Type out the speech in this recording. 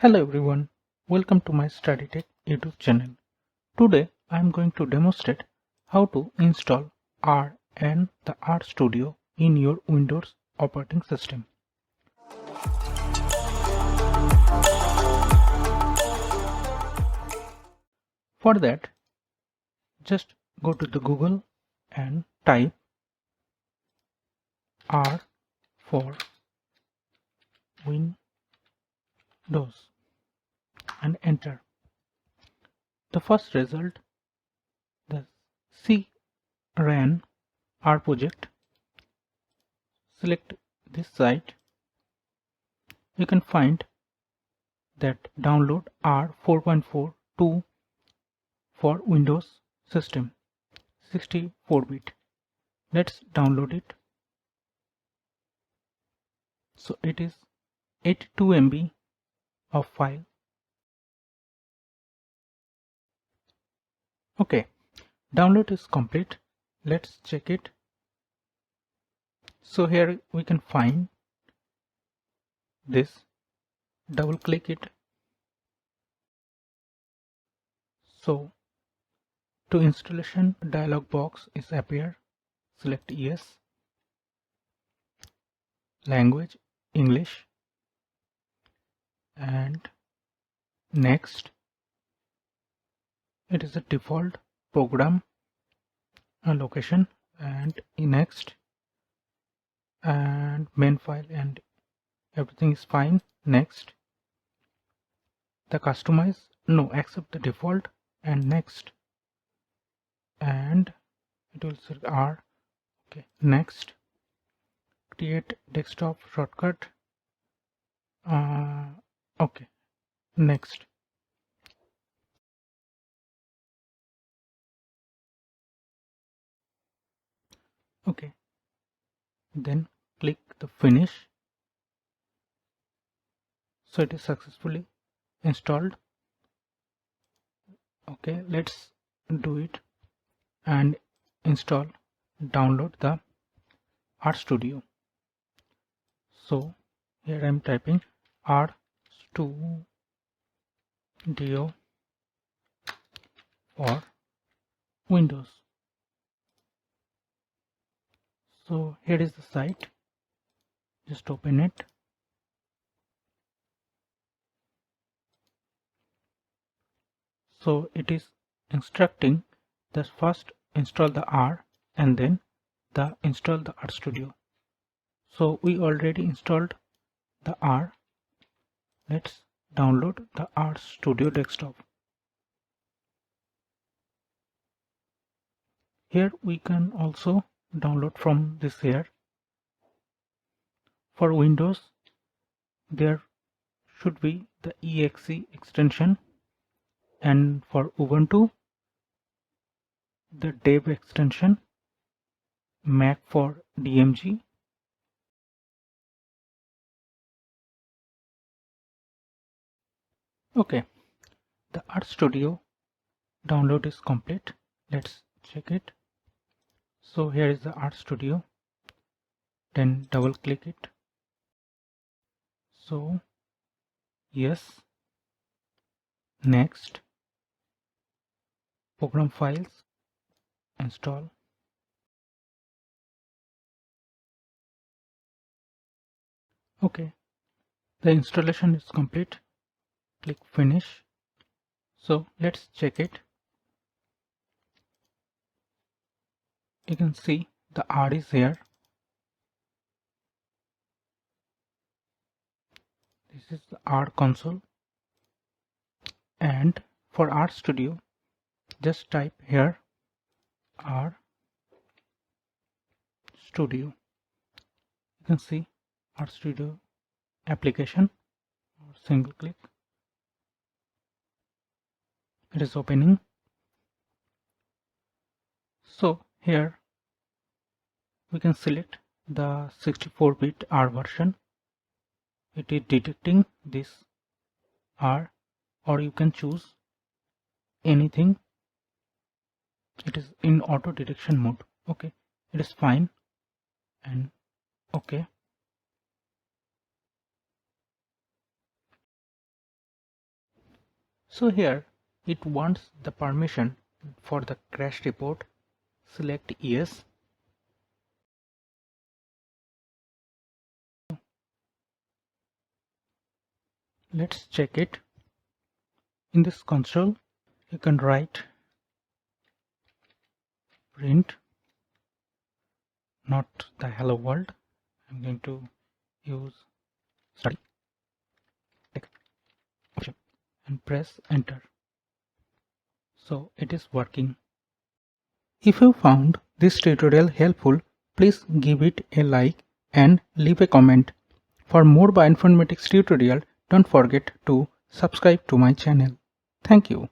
Hello everyone, welcome to my Study Tech YouTube channel. Today I am going to demonstrate how to install R and the R Studio in your Windows operating system. For that, just go to the Google and type R for Windows and enter. The first result, the CRAN R project. Select this site. You can find that download R 4.42 for Windows system 64-bit. Let's download it. So it is 82 MB of file. Okay, download is complete. Let's check it. So here we can find this. Double click it. So to installation dialog box is appear. Select yes. Language English and next. It is a default program location and next, and main file and everything is fine. Next, the customize, no, accept the default and next, and it will say R. Okay, next, create desktop shortcut. Okay, next. Okay, then click the finish. So it is successfully installed. Okay, let's do it and install, download the R Studio. So here I am typing R Studio for Windows. So here is the site. Just open it. So it is instructing that first install the R and then install the R Studio. So we already installed the R. Let's download the R Studio desktop. Here we can also download from this here. For Windows there should be the exe extension, and for Ubuntu the dev extension, Mac for DMG. Okay, the R Studio download is complete. Let's check it. So here is the R Studio. Then double click it. So yes, next, program files, install. Okay, the installation is complete. Click finish. So let's check it. You can see the R is here. This is the R console, and for R Studio just type here R Studio. You can see R Studio application, or single click. It is opening. So here we can select the 64-bit R version. It is detecting this R, or you can choose anything. It is in auto detection mode. Okay, it is fine, and okay. So here it wants the permission for the crash report. Select yes. Let's check it. In this console you can write print, not the hello world. I'm going to use study text option and press enter. So it is working. If you found this tutorial helpful, please give it a like and leave a comment. For more bioinformatics tutorial, don't forget to subscribe to my channel. Thank you.